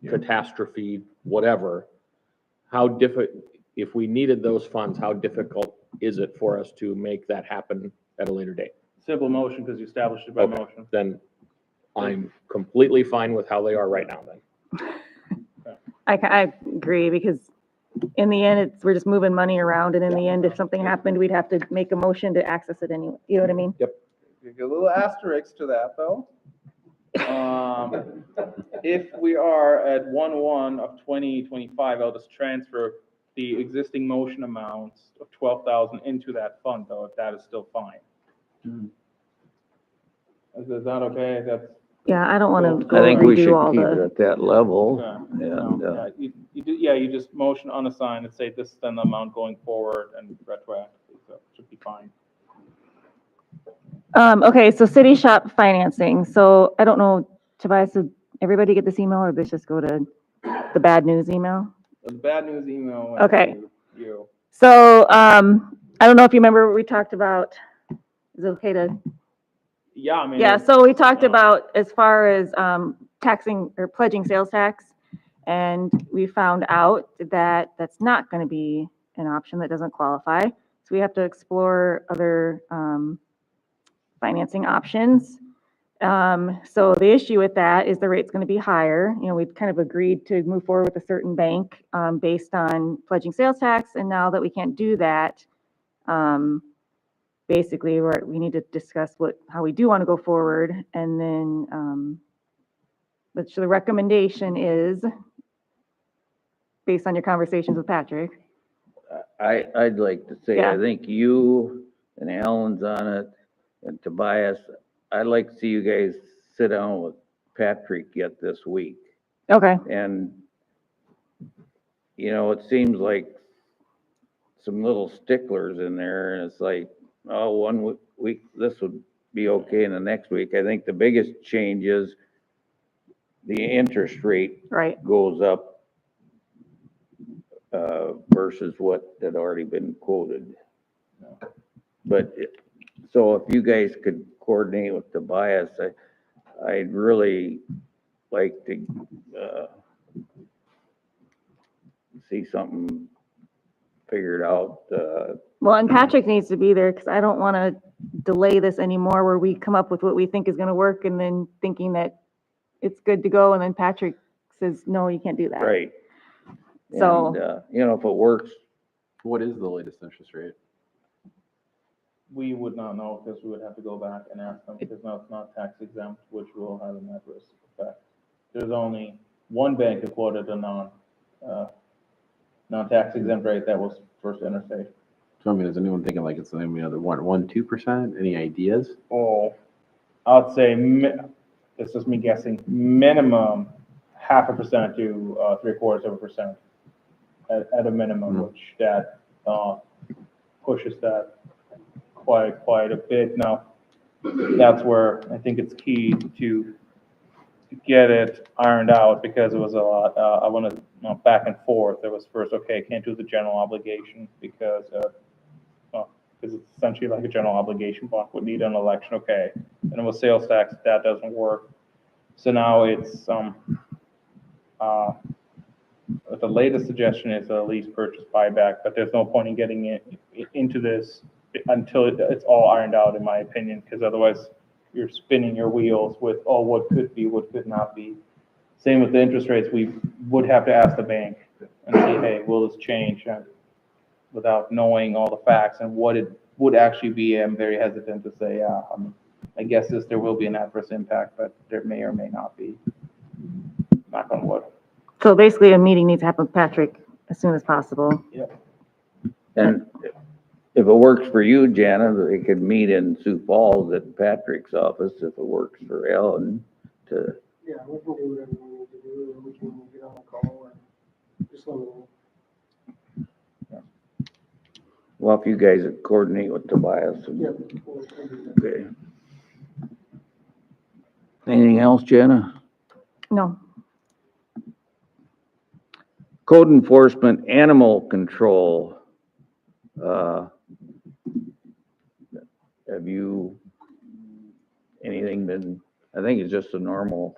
catastrophe, whatever, if we needed those funds, how difficult is it for us to make that happen at a later date? Simple motion because you established it by Okay. motion. Then I'm completely fine with how they are right now then. I agree, because in the end, we're just moving money around, and in the end, if something happened, we'd have to make a motion to access it anyway, you know what I mean? You get a little asterisk to that, though. If we are at 1/1 of 2025, I'll just transfer the existing motion amounts of 12,000 into that fund, though, if that is still fine. Is that okay? That's, Yeah, I don't want to I go think we should redo all keep it the, at that level. no, And, you just motion unassigned and say this is then the amount going forward and retroactively, so it should be fine. okay, so city shop financing. So I don't know, Tobias, did everybody get this email, or did this just go to the bad news email? The bad news email went Okay. to you. So, I don't know if you remember what we talked about. Is it okay to? Yeah, I mean. Yeah, it's- so we talked uh, about as far as taxing or pledging sales tax. And we found out that that's not going to be an option, that doesn't qualify. So we have to explore other financing options. So the issue with that is the rate's going to be higher. You know, we've kind of agreed to move forward with a certain bank based on pledging sales tax. And now that we can't do that, basically we need to discuss how we do want to go forward. And then, but the recommendation is, based on your conversations with Patrick. I'd like to say, I Yeah. think you and Alan's on it, and Tobias, I'd like to see you guys sit down with Patrick yet this week. Okay, And, you know, it seems like some little sticklers in there, and it's like, oh, one week, this would be okay, and the next week, I think the biggest change is the interest rate right. goes up versus what had already been quoted. But, so if you guys could coordinate with Tobias, I'd really like to, see something figured out, Well, and Patrick needs to be there because I don't want to delay this anymore where we come up with what we think is going to work and then thinking that it's good to go and then Patrick says, no, you can't do that. right. So- And, you know, if it works, What is the latest interest rate? We would not know because we would have to go back and ask them because now it's not tax exempt, which will have an adverse effect. There's only one bank that quoted a non-tax exempt rate, that was First Interstate. So I mean, is anyone thinking like it's any other 2%? Any ideas? Oh, I'd say, this is me guessing, minimum 0.5% to 0.75% at a minimum, which that pushes that quite a bit. Now, that's where I think it's key to get it ironed out because it was a lot, I want to, back and forth. It was first, okay, can't do the general obligation because it's essentially like a general obligation bond would need an election, okay. And with sales tax, that doesn't work. So now it's, the latest suggestion is a lease purchase buyback, but there's no point in getting into this until it's all ironed out, in my opinion, because otherwise you're spinning your wheels with, oh, what could be, what could not be. Same with the interest rates, we would have to ask the bank and say, hey, will this change? And without knowing all the facts and what it would actually be, I'm very hesitant to say, yeah, I guess there will be an adverse impact, but there may or may not be. Knock on wood. So basically a meeting needs to happen with Patrick as soon as possible. and if it works for you, Jana, they could meet in Sioux Falls at Patrick's office, if it works for Ellen to, Yeah, we can do whatever we need to do, and we can get on a call and just let me know. well, if you guys would coordinate with Tobias. Yep. we'll do that. Okay. Anything else, Jana? No, Code enforcement, animal control. Have you, anything been, I think it's just a normal,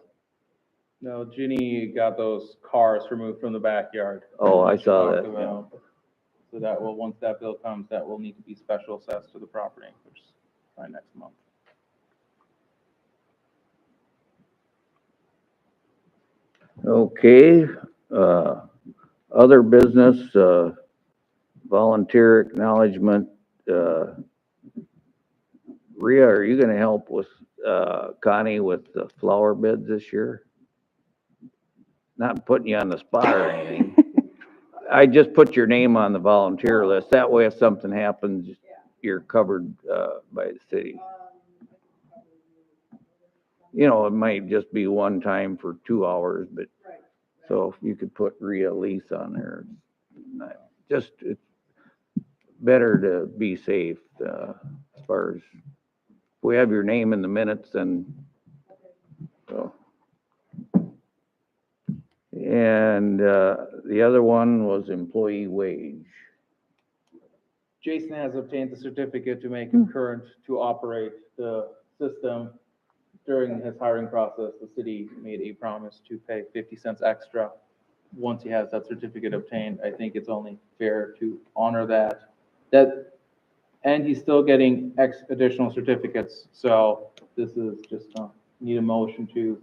No, Ginny got those cars removed from the backyard. oh, I saw Talked that. about. So that will, once that bill comes, that will need to be special assessed to the property, which is by next month. Okay, other business, volunteer acknowledgement, Rhea, are you gonna help with, Connie with the flower bids this year? Not putting you on the spot or anything. I just put your name on the volunteer list. That way if something happens, you're covered, by the city. You know, it might just be one time for 2 hours, but, so if you could put Rhea Lease on there, just, it's better to be safe, as far as, if we have your name in the minutes, then, so. And, the other one was employee wage. Jason has obtained the certificate to make him current to operate the system. During his hiring process, the city made a promise to pay 50 cents extra once he has that certificate obtained. I think it's only fair to honor that. And he's still getting additional certificates, so this is just, need a motion to,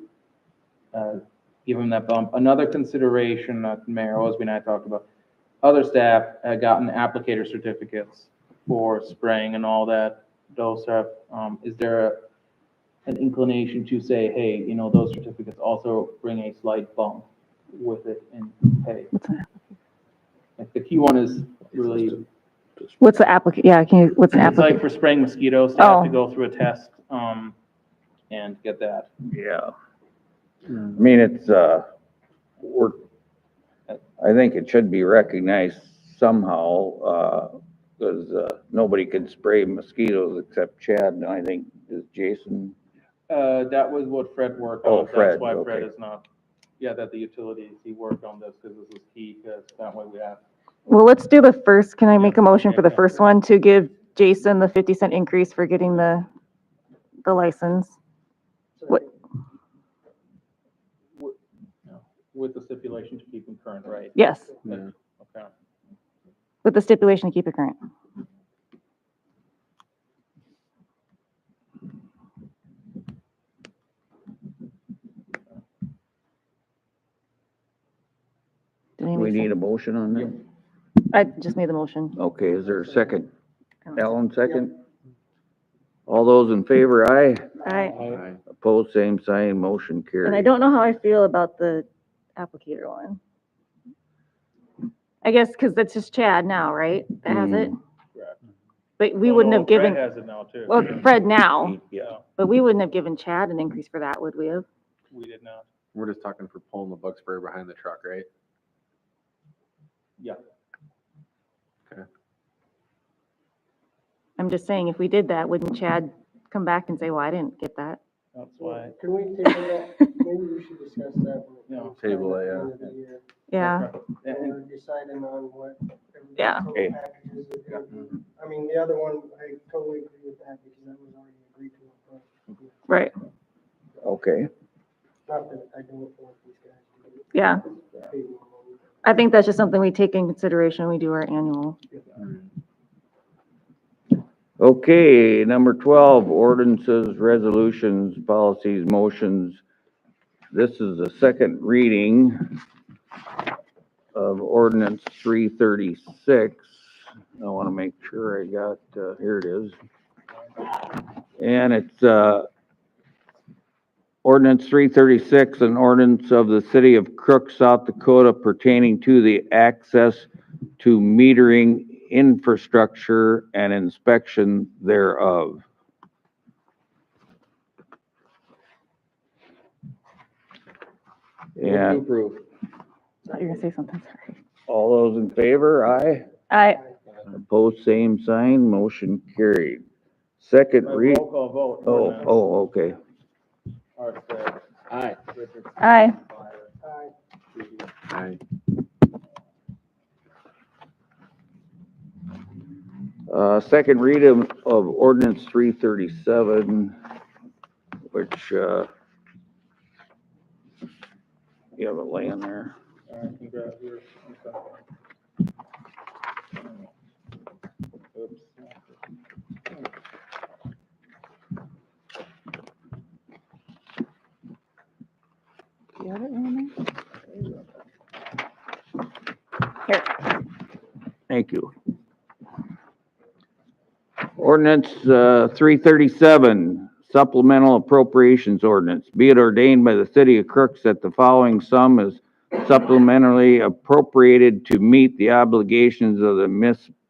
give him that bump. Another consideration that Mayor Osby and I talked about, other staff had gotten applicator certificates for spraying and all that, those stuff. Is there an inclination to say, hey, those certificates also bring a slight bump with it in pay? Like the key one is really, What's the what's the it's like application? for spraying mosquitoes, they have to Oh. go through a test, and get that. Yeah. I mean, it's, I think it should be recognized somehow, because, nobody can spray mosquitoes except Chad, and I think, is Jason? That was what Fred worked Oh, on. Fred, That's why Fred okay. is not, that the utilities, he worked on this because this is key, because that way we have. Well, let's do the first. Can I make a motion for the Yeah. first one to give Jason the 50-cent increase for getting the license? What- With the stipulation to keep him current, right? Yes, Yeah. Okay. with the stipulation to keep it current. Did We anybody need a second? motion on that? I just made the motion. Okay, is there a second? Ellen, second? All those in favor, aye. I, Opposed, same sign, motion carried. and I don't know how I feel about the applicator one. I guess because that's just Chad now, right? That has it? Correct. But we Oh, wouldn't no, have given, Fred has it now too. well, Fred now, Yeah, but we wouldn't have given Chad an increase for that, would we have? We did not. We're just talking for pulling the bug spray behind the truck, right? Yeah. I'm just saying, if we did that, wouldn't Chad come back and say, well, I didn't get that? That's why. Can we table that? Maybe we should discuss that. when it Yeah. comes Table time it, at the yeah. end of the year. Yeah, And we're deciding on what. everybody's Yeah. total Okay. packages is gonna be. I mean, the other one, I totally agree with that because that was already agreed to up front. right, okay. Not that I don't want these guys to yeah. get paid more money. I think that's just something we take in consideration when we do our annual. Okay, number 12, ordinances, resolutions, policies, motions. This is the second reading of ordinance 336. I want to make sure I got, here it is. And it's, ordinance 336, an ordinance of the city of Crook, South Dakota pertaining to the access to metering infrastructure and inspection thereof. Move to And approve. Thought you were gonna say something, sorry. all those in favor, aye. I, Opposed, same sign, motion carried. Second By read, roll call vote. okay. Art said, Aye. Richard. Aye. Fire. Aye. Second read of ordinance 337, which, you have it laying there. All right, congrats. I'm sorry. Oops. Do you have it in there? Here. Thank you. Ordinance 337, supplemental appropriations ordinance. Be it ordained by the city of Crooks that the following sum is supplementarily appropriated to meet the obligations of the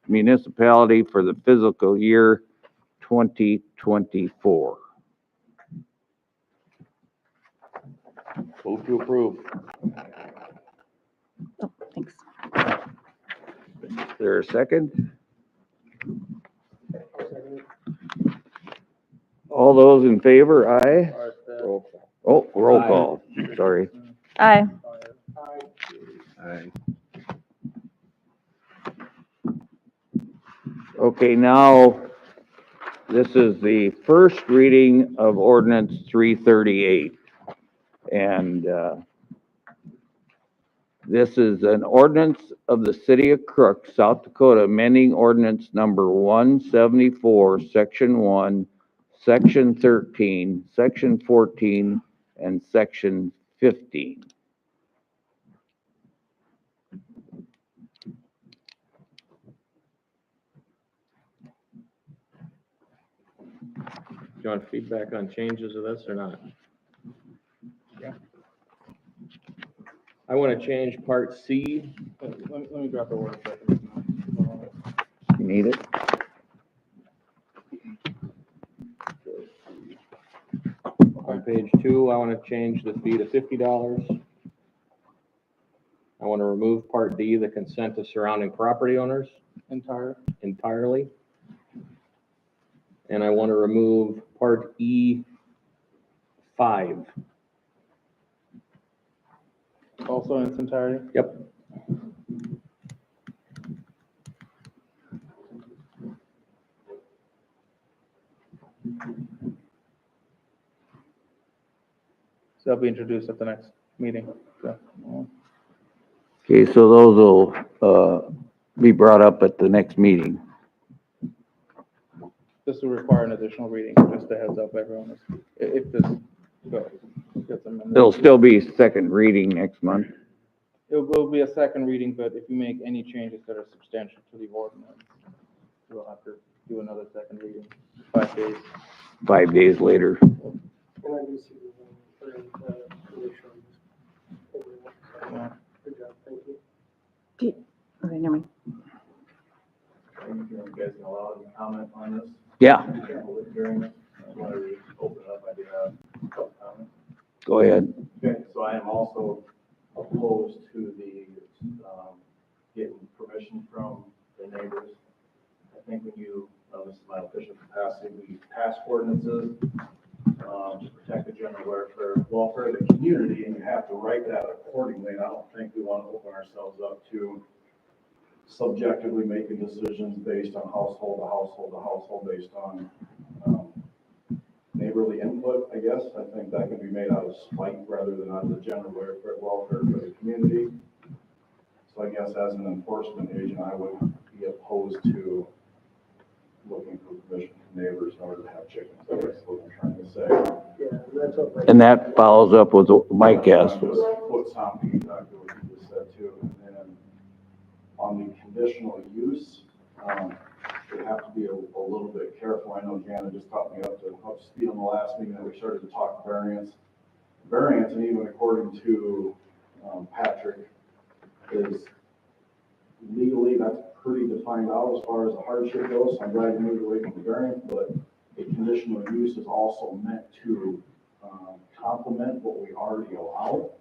municipality for the fiscal year 2024. Move to approve. Oh, thanks. Is there a second? All those in favor, aye. Art said, Roll call. Oh, roll Aye. call, sorry. Aye. fire. Aye. Okay, now, this is the first reading of ordinance 338. And this is an ordinance of the city of Crook, South Dakota, amending ordinance number 174, section 1, section 13, section 14, and section 15. Do you want feedback on changes of this or not? Yeah. I want to change part C. Let me drop the word a second. You need it? On page 2, I want to change the fee to $50. I want to remove part D, the consent of surrounding property owners entirely. And I want to remove part E5. Also in its entirety? Yep. So that'll be introduced at the next meeting. So, Okay, so those will be brought up at the next meeting. this will require an additional reading, just a heads up, everyone, if this goes. Gets amended. There'll still be second reading next month. It will be a second reading, but if you make any changes that are substantial to the ordinance, we'll have to do another second reading, 5 days. 5 days later. And I do see the, condition. Yeah. Good job, thank you. Okay, never mind. You guys can allow me to comment on this? Yeah, During this, when we open it up, I do have a couple comments. go ahead. Okay, so I am also opposed to the, getting permission from the neighbors. I think when you, this is my official capacity, we pass ordinances, to protect the general welfare of the community, and you have to write that accordingly, and I don't think we want to open ourselves up to subjectively making decisions based on household to household to household, based on, neighborly input, I guess. I think that can be made out of spite rather than out of the general welfare for the community. So I guess as an enforcement agent, I would be opposed to looking for permission from neighbors in order to have chickens. That's what I'm trying to say. Yeah, that's what. And that follows up with what Mike asked. Put something exactly what you just said too. And then on the conditional use, we have to be a little bit careful. I know Jana just taught me up to speed on the last meeting that we started to talk variance. Variance, and even according to Patrick, is legally, that's pretty defined out as far as the hardship goes. So I'm glad you moved away from the variance, but a conditional use is also meant to complement what we already allow.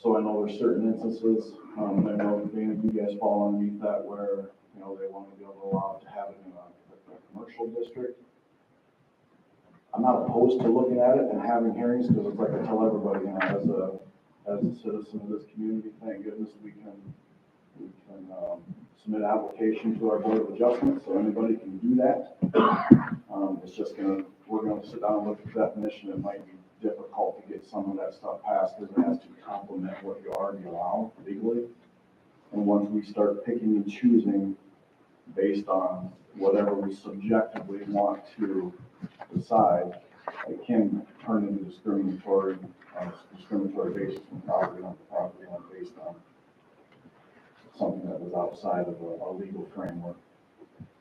So I know there's certain instances, I know Dana, you guys fall underneath that where, you know, they want to be able to allow to have it in a commercial district. I'm not opposed to looking at it and having hearings, because it's like I tell everybody, you know, as a citizen of this community, thank goodness we can submit an application to our Board of Adjustment, so anybody can do that. It's just we're gonna sit down and look at the definition. It might be difficult to get some of that stuff passed, because it has to complement what you already allow legally. And once we start picking and choosing based on whatever we subjectively want to decide, it can turn into discriminatory basis on property on based on something that was outside of a legal framework.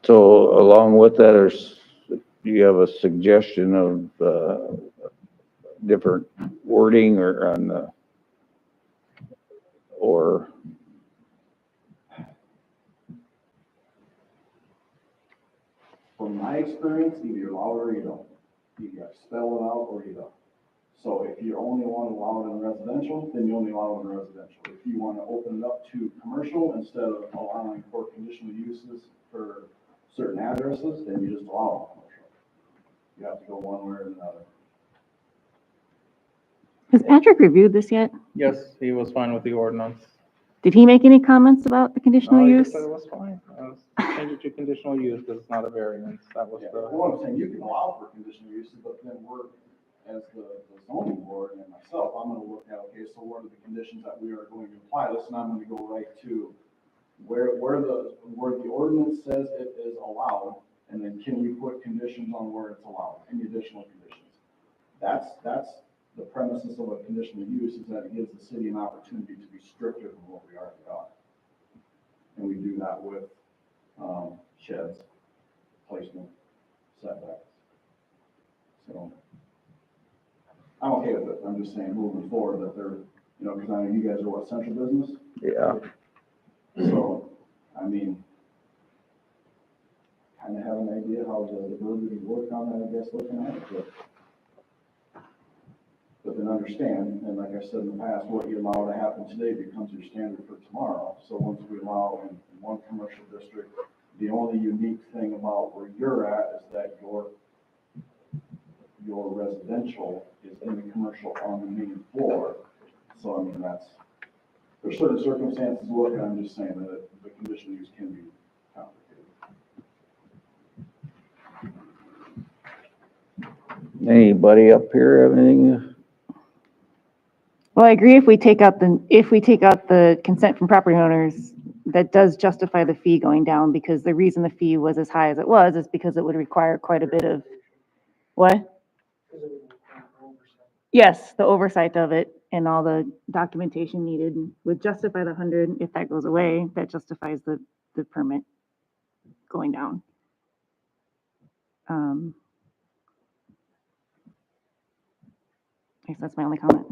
So along with that, do you have a suggestion of different wording or on the, or? From my experience, either you allow it or you don't. You got to spell it out or you don't. So if you only want to allow it in residential, then you only allow it in residential. If you want to open it up to commercial instead of allowing for conditional uses for certain addresses, then you just allow it commercial. You have to go one way or another. Has Patrick reviewed this yet? Yes, he was fine with the ordinance. Did he make any comments about the conditional No, he use? just said it was fine. Change it to conditional use because it's not a variance. That was Yeah, the, well, I'm saying, you can allow for conditional uses, but then we're, as the zoning board and myself, I'm gonna look at, okay, so what are the conditions that we are going to apply this, and I'm gonna go right to where the ordinance says it is allowed, and then can we put conditions on where it's allowed, any additional conditions? That's the premises of a conditional use, is that it gives the city an opportunity to be stricter than what we already are. And we do that with, sheds, placement, setbacks. So, I'm okay with it, I'm just saying, moving forward, that they're, you know, because I know you guys are what, central business? Yeah. So, I mean, kind of have an idea how the verbiage would work on that, I guess, looking at it, but then understand, and like I said in the past, what you allow to happen today becomes your standard for tomorrow. So once we allow in one commercial district, the only unique thing about where you're at is that your residential is in the commercial on the main floor. So I mean, there's certain circumstances to look at, I'm just saying that the conditional use can be complicated. Anybody up here have anything? Well, I agree if we take out the consent from property owners, that does justify the fee going down, because the reason the fee was as high as it was is because it would require quite a bit of, what? Because it would be oversight. Yes, the oversight of it and all the documentation needed would justify the 100. If that goes away, that justifies the permit going down. I guess that's my only comment.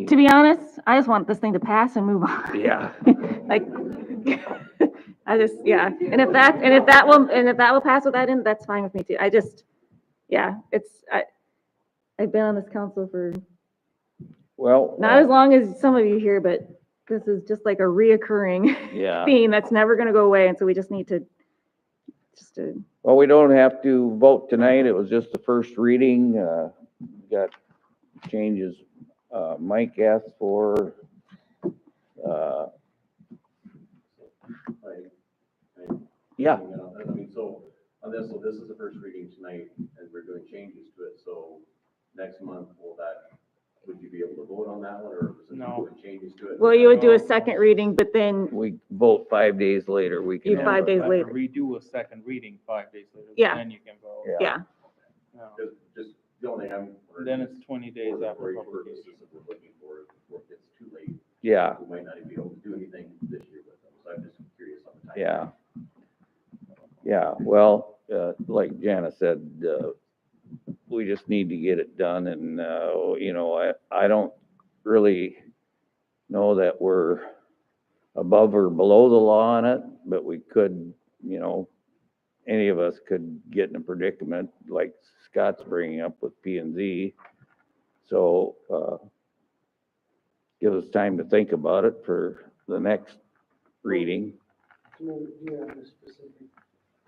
To be honest, I just want this thing to pass and move on. Yeah. Like, I just, yeah, and if that will pass with that in, that's fine with me too. I've been on this council for Well. not as long as some of you here, but this is just like a reoccurring Yeah. theme that's never gonna go away, and so we just need to, Well, we don't have to vote tonight. It was just the first reading. Got changes, Mike asked for, yeah. I mean, so on this, so this is the first reading tonight, and we're doing changes to it, so next month, would you be able to vote on that one, or since No. we're doing changes to it? well, you would do a second reading, but then, We vote 5 days later. We can. You have 5 it. days have to later. redo a second reading 5 days later. Yeah. Then you can vote. yeah, No. Just the only thing I'm. Then it's 20 days for after the publication. purposes of we're looking for, before it gets too late, Yeah, we might not even be able to do anything this year with them, so I'm just curious on the time. yeah. Yeah, well, like Jana said, we just need to get it done, and, you know, I don't really know that we're above or below the law on it, but we could, you know, any of us could get in a predicament like Scott's bringing up with P and Z. So, give us time to think about it for the next reading. Do you have a specific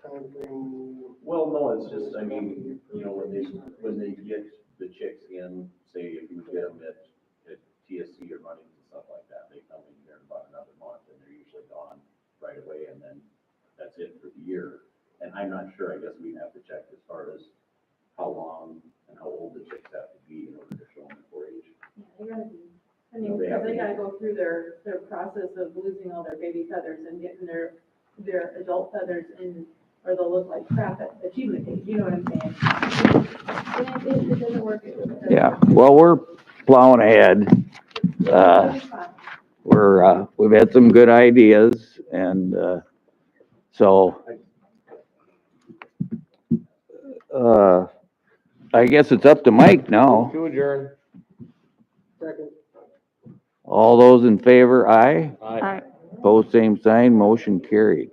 timeframe? Well, no, it's just, I mean, you know, when they get the chicks in, say, if you get them at TSC or running and stuff like that, they come in here in about another month, and they're usually gone right away, and then that's it for the year. And I'm not sure, I guess we'd have to check as far as how long and how old the chicks have to be in order to show them the 4-H. Yeah, they gotta be, I No, mean, they have because they to be. gotta go through their process of losing all their baby feathers and getting their adult feathers in, or they'll look like crap at achievement age, you know what I'm saying? It doesn't work. It doesn't Yeah, work. well, we're plowing ahead. It'll be fine. We've had some good ideas, and, so, I guess it's up to Mike now. To adjourn. Second. All those in favor, aye. all right. Opposed, same sign, motion carried.